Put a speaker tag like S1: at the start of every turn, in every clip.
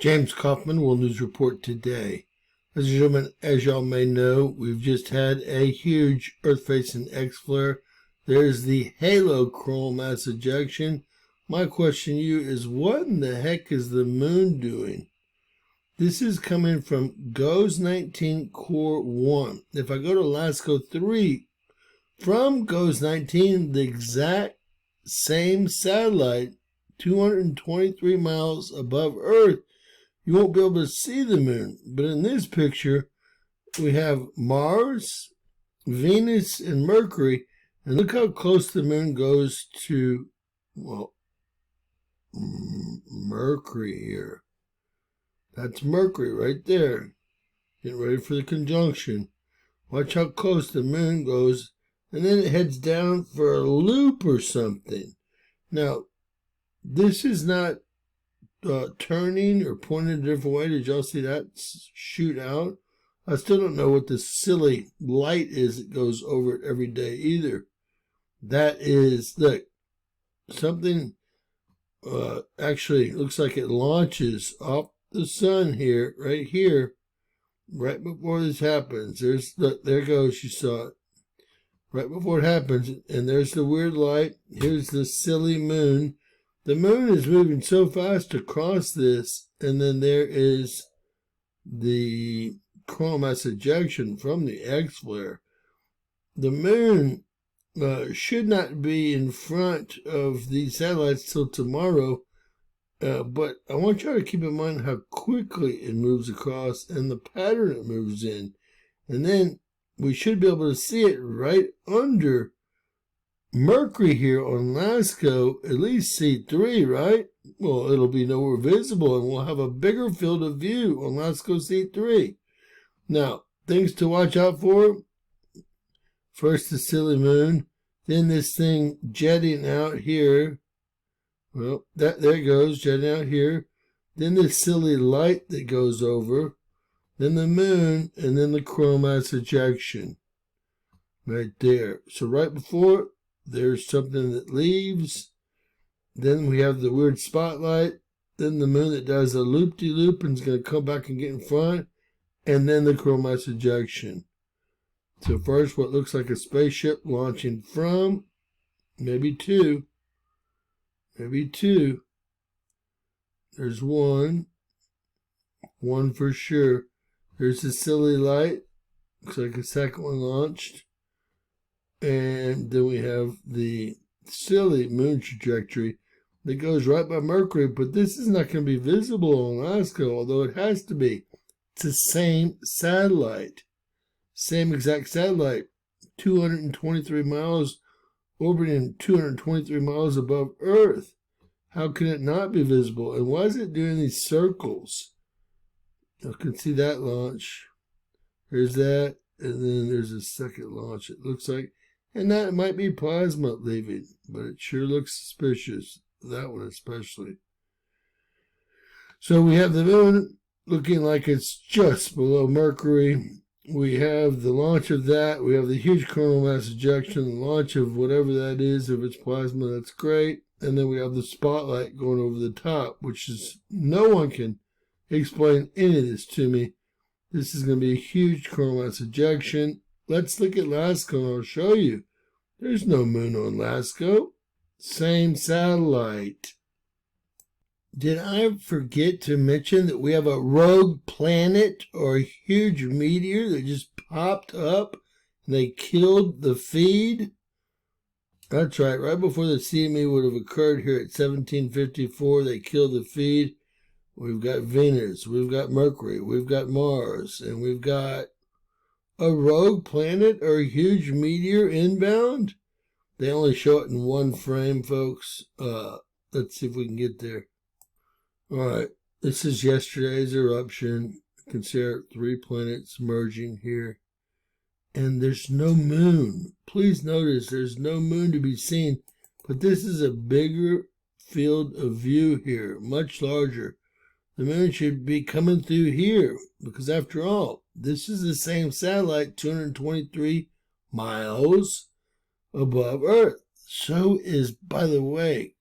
S1: James Kaufman, World News Report today. Ladies and gentlemen, as y'all may know, we've just had a huge Earth-facing X-flare. There's the halo coronal mass ejection. My question to you is, what in the heck is the moon doing? This is coming from GOES 19 Core 1. If I go to LASCO 3, from GOES 19, the exact same satellite, 223 miles above Earth, you won't be able to see the moon. But in this picture, we have Mars, Venus, and Mercury. And look how close the moon goes to, well, Mercury here. That's Mercury right there. Getting ready for the conjunction. Watch how close the moon goes. And then it heads down for a loop or something. Now, this is not turning or pointing a different way. Did y'all see that shoot out? I still don't know what the silly light is that goes over it every day either. That is, look, something actually looks like it launches off the sun here, right here, right before this happens. Look, there goes, you saw it. Right before it happens, and there's the weird light. Here's the silly moon. The moon is moving so fast across this, and then there is the coronal mass ejection from the X-flare. The moon should not be in front of these satellites till tomorrow, but I want you to keep in mind how quickly it moves across and the pattern it moves in. And then we should be able to see it right under Mercury here on LASCO, at least C3, right? Well, it'll be nowhere visible, and we'll have a bigger field of view on LASCO C3. Now, things to watch out for. First, the silly moon. Then this thing jetting out here. Well, there it goes, jetting out here. Then this silly light that goes over. Then the moon, and then the coronal mass ejection. Right there. So right before, there's something that leaves. Then we have the weird spotlight. Then the moon that does a loop-de-loop and is going to come back and get in front. And then the coronal mass ejection. So first, what looks like a spaceship launching from, maybe two. There's one for sure. There's the silly light. Looks like a second one launched. And then we have the silly moon trajectory that goes right by Mercury. But this is not going to be visible on LASCO, although it has to be. It's the same satellite. Same exact satellite. 223 miles, orbiting 223 miles above Earth. How can it not be visible? And why is it doing these circles? You can see that launch. There's that. And then there's a second launch, it looks like. And that might be plasma leaving, but it sure looks suspicious. That one especially. So we have the moon looking like it's just below Mercury. We have the launch of that. We have the huge coronal mass ejection, the launch of whatever that is. If it's plasma, that's great. And then we have the spotlight going over the top, which is, no one can explain any of this to me. This is going to be a huge coronal mass ejection. Let's look at LASCO and I'll show you. There's no moon on LASCO. Same satellite. Did I forget to mention that we have a rogue planet or a huge meteor that just popped up and they killed the feed? That's right. Right before the CME would have occurred here at 1754, they killed the feed. We've got Venus, we've got Mercury, we've got Mars, and we've got a rogue planet or a huge meteor inbound. They only show it in one frame, folks. Let's see if we can get there. All right, this is yesterday's eruption. You can see our 3 planets merging here. And there's no moon. Please notice there's no moon to be seen. But this is a bigger field of view here, much larger. The moon should be coming through here because after all, this is the same satellite 223 miles above Earth. So is, by the way,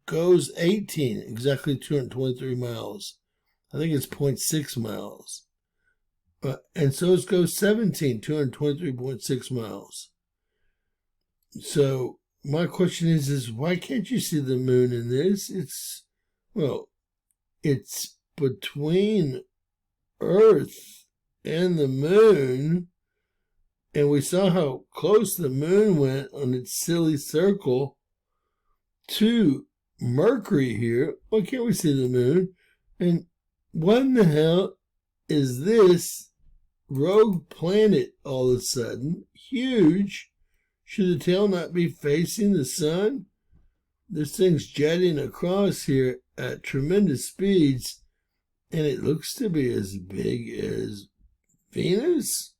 S1: GOES 18, exactly 223 miles. I think it's 0.6 miles. And so it goes 17, 223.6 miles. So my question is why can't you see the moon in this? It's between Earth and the moon, and we saw how close the moon went on its silly circle to Mercury here. Why can't we see the moon? And what in the hell is this rogue planet all of a sudden? Huge. Should the tail not be facing the sun? This thing's jetting across here at tremendous speeds, and it looks to be as big as Venus,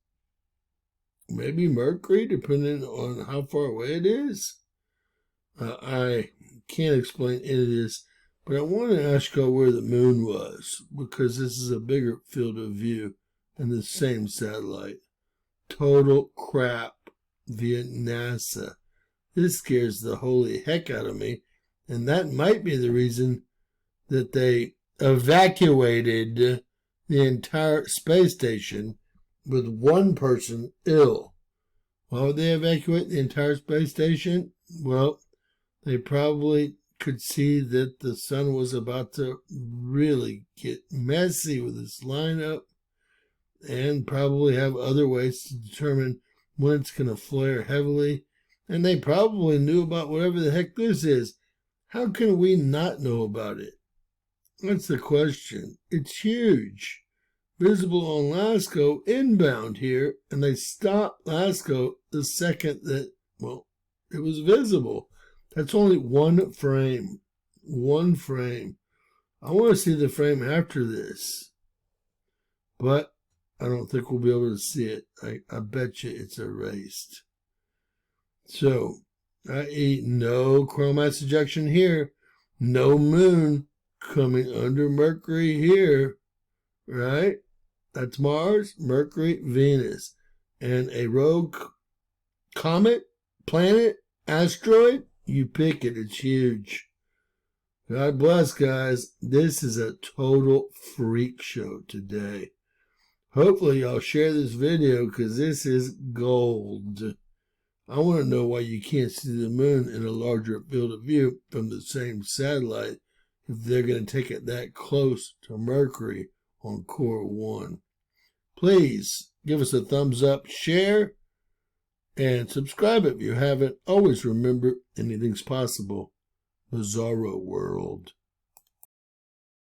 S1: maybe Mercury, depending on how far away it is. I can't explain any of this, but I want to ask you where the moon was, because this is a bigger field of view than the same satellite. Total crap via NASA. This scares the holy heck out of me, and that might be the reason that they evacuated the entire space station with one person ill. Why would they evacuate the entire space station? Well, they probably could see that the sun was about to really get messy with its lineup, and probably have other ways to determine when it's going to flare heavily. And they probably knew about whatever the heck this is. How can we not know about it? That's the question. It's huge. Visible on LASCO inbound here, and they stopped LASCO the second that, it was visible. That's only one frame. One frame. I want to see the frame after this, but I don't think we'll be able to see it. I bet you it's erased. So, i.e. no coronal mass ejection here. No moon coming under Mercury here. Right? That's Mars, Mercury, Venus. And a rogue comet, planet, asteroid, you pick it. It's huge. God bless, guys. This is a total freak show today. Hopefully y'all share this video, because this is gold. I want to know why you can't see the moon in a larger field of view from the same satellite if they're going to take it that close to Mercury on Core 1. Please give us a thumbs up, share, and subscribe if you haven't. Always remember, anything's possible. Bizarro world.